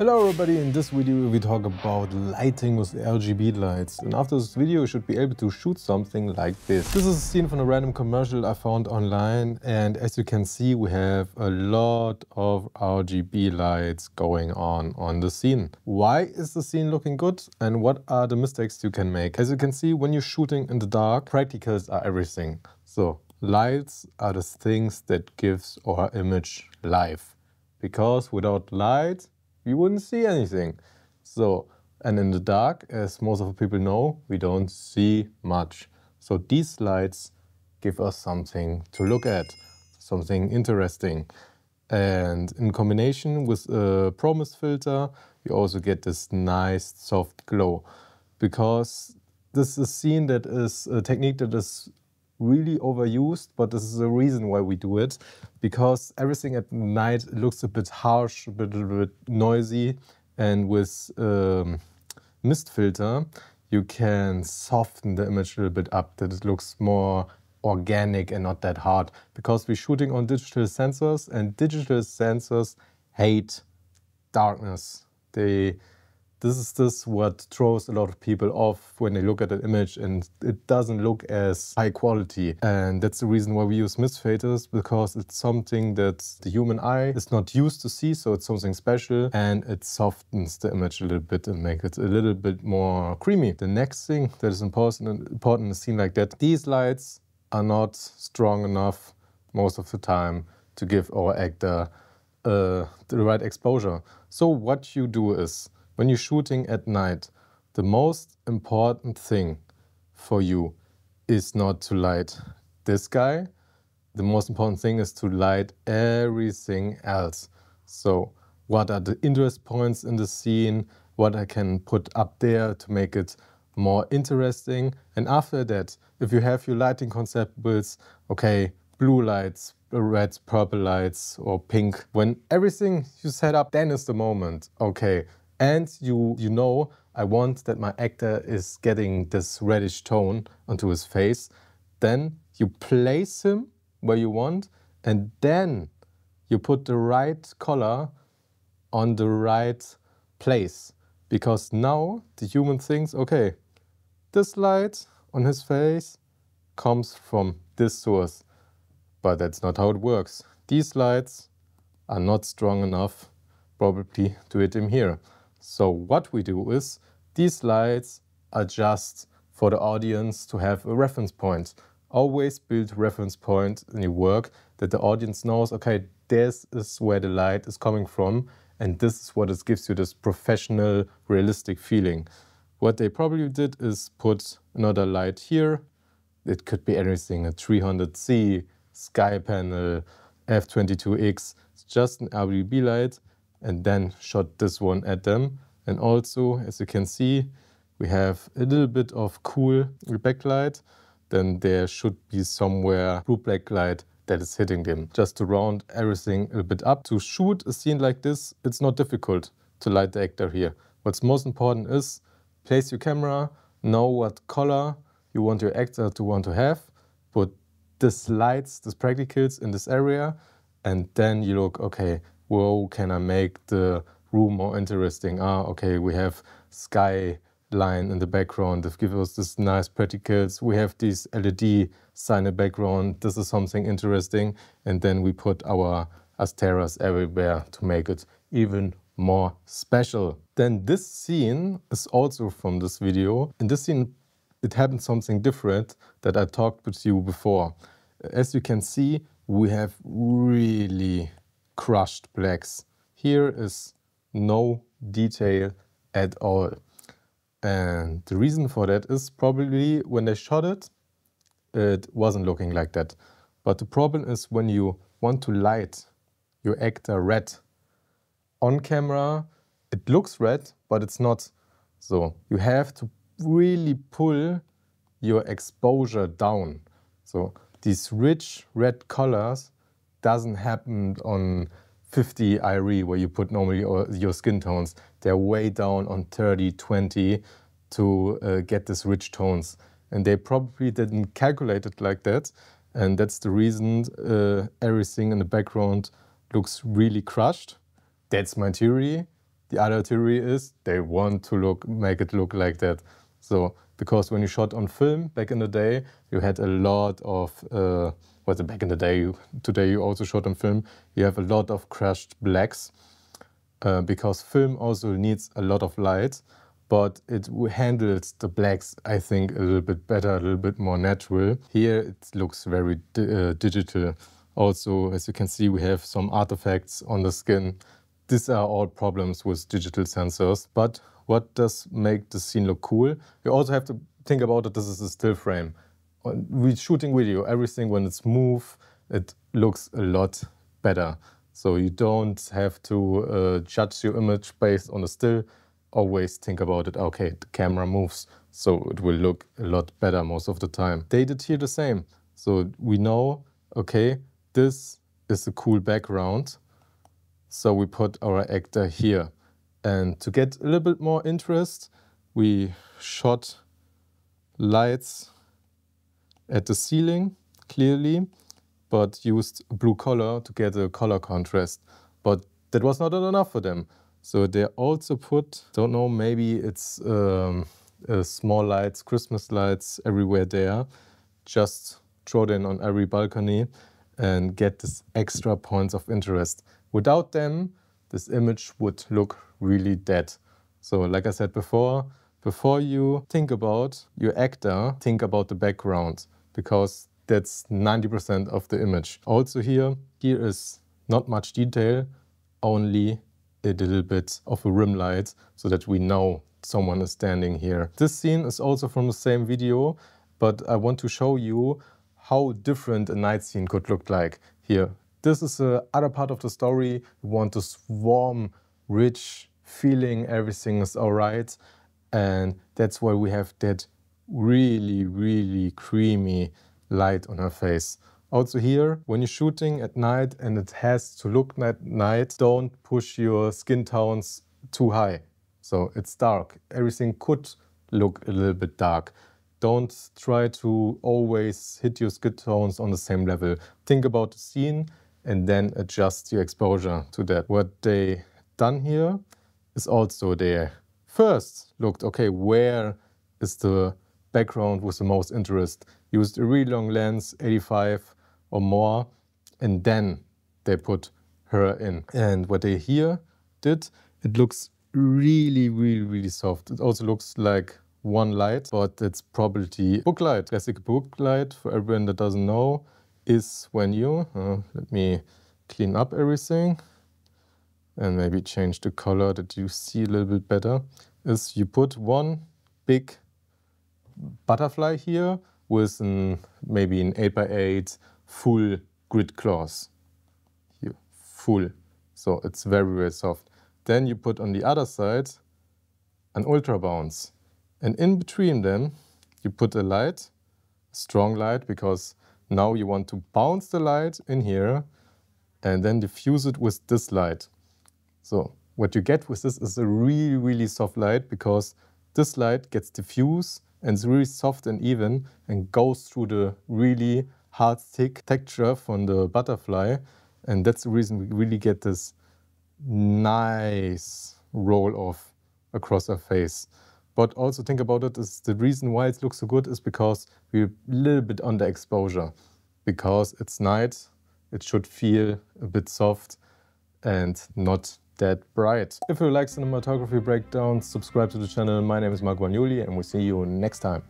Hello everybody, in this video we talk about lighting with RGB lights, and after this video you should be able to shoot something like this. This is a scene from a random commercial I found online, and as you can see we have a lot of RGB lights going on the scene. Why is the scene looking good and what are the mistakes you can make? As you can see, when you're shooting in the dark, practicals are everything. So lights are the things that gives our image life, because without light you wouldn't see anything. So, and in the dark, as most of the people know, we don't see much. So these lights give us something to look at, something interesting. And in combination with a promise filter, you also get this nice soft glow. Because this is a scene that is a technique that is really overused, but this is the reason why we do it, because everything at night looks a bit harsh, a bit noisy, and with mist filter you can soften the image a little bit up, that it looks more organic and not that hard, because we're shooting on digital sensors, and digital sensors hate darkness. This is what throws a lot of people off when they look at an image and it doesn't look as high quality. And that's the reason why we use mist filters, because it's something that the human eye is not used to see, so it's something special, and it softens the image a little bit and makes it a little bit more creamy. The next thing that is important in a scene like that, these lights are not strong enough most of the time to give our actor the right exposure. So what you do is, when you're shooting at night, the most important thing for you is not to light this guy. The most important thing is to light everything else. So what are the interest points in the scene, what I can put up there to make it more interesting. And after that, if you have your lighting concept builds, okay, blue lights, red, purple lights, or pink, when everything you set up, then is the moment, okay. And you know, I want that my actor is getting this reddish tone onto his face. Then you place him where you want, and then you put the right color on the right place. Because now the human thinks, okay, this light on his face comes from this source. But that's not how it works. These lights are not strong enough probably to hit him here. So what we do is, these lights are just for the audience to have a reference point. Always build a reference point in your work that the audience knows, okay, this is where the light is coming from, and this is what it gives you this professional, realistic feeling. What they probably did is put another light here. It could be anything, a 300C, sky panel, f22x, it's just an RGB light, and then shot this one at them. And also, as you can see, we have a little bit of cool backlight. Then there should be somewhere blue backlight that is hitting them, just to round everything a little bit up. To shoot a scene like this, it's not difficult to light the actor here. What's most important is, place your camera, know what color you want your actor to have, put these lights, these practicals in this area, and then you look, okay, whoa, can I make the room more interesting? Okay, we have sky line in the background that gives us this nice practicals. We have this LED sign in the background. This is something interesting. And then we put our asteras everywhere to make it even more special. Then this scene is also from this video. In this scene, it happened something different that I talked with you before. As you can see, we have really crushed blacks. Here is no detail at all. And the reason for that is probably when they shot it, it wasn't looking like that. But the problem is when you want to light your actor red on camera, it looks red, but it's not. So you have to really pull your exposure down. So these rich red colors doesn't happen on 50 IRE where you put normally your skin tones. They're way down on 30, 20 to get these rich tones. And they probably didn't calculate it like that. And that's the reason everything in the background looks really crushed. That's my theory. The other theory is they want to make it look like that. So, because when you shot on film back in the day, you had a lot of, back in the day, today you also shot on film, you have a lot of crushed blacks, because film also needs a lot of light, but it handles the blacks, I think, a little bit better, a little bit more natural. Here it looks very digital. Also, as you can see, we have some artifacts on the skin. These are all problems with digital sensors. But what does make the scene look cool? You also have to think about it, this is a still frame. We're shooting video, everything when it's moved, it looks a lot better. So you don't have to judge your image based on the still. Always think about it, okay, the camera moves, so it will look a lot better most of the time. They did here the same. So we know, okay, this is a cool background. So we put our actor here. And to get a little bit more interest, we shot lights at the ceiling, clearly, but used blue color to get a color contrast. But that was not enough for them. So they also put, don't know, maybe it's small lights, Christmas lights everywhere there. Just throw them on every balcony and get this extra points of interest. Without them, this image would look really dead. So like I said before you think about your actor, think about the background, because that's 90% of the image. Also here is not much detail, only a little bit of a rim light so that we know someone is standing here. This scene is also from the same video, but I want to show you how different a night scene could look like here. This is the other part of the story. We want this warm, rich feeling, everything is all right. And that's why we have that really, really creamy light on her face. Also here, when you're shooting at night and it has to look at night, don't push your skin tones too high. So it's dark. Everything could look a little bit dark. Don't try to always hit your skin tones on the same level. Think about the scene and then adjust your exposure to that. What they done here is also they first looked, okay, where is the background with the most interest? Used a really long lens, 85 or more, and then they put her in. And what they here did, it looks really, really, really soft. It also looks like one light, but it's probably book light. Classic book light, for everyone that doesn't know, is when you, let me clean up everything and maybe change the color that you see a little bit better, is you put one big butterfly here with maybe an 8x8 full grid cloth. Here, full. So it's very, very soft. Then you put on the other side an ultra bounce. And in between them, you put a light, a strong light, because now you want to bounce the light in here and then diffuse it with this light. So what you get with this is a really, really soft light, because this light gets diffused and it's really soft and even and goes through the really hard, thick texture from the butterfly. And that's the reason we really get this nice roll off across our face. But also think about it, is the reason why it looks so good is because we're a little bit under exposure. Because it's night, it should feel a bit soft and not that bright. If you like cinematography breakdowns, subscribe to the channel. My name is Marco Bagnoli and we'll see you next time.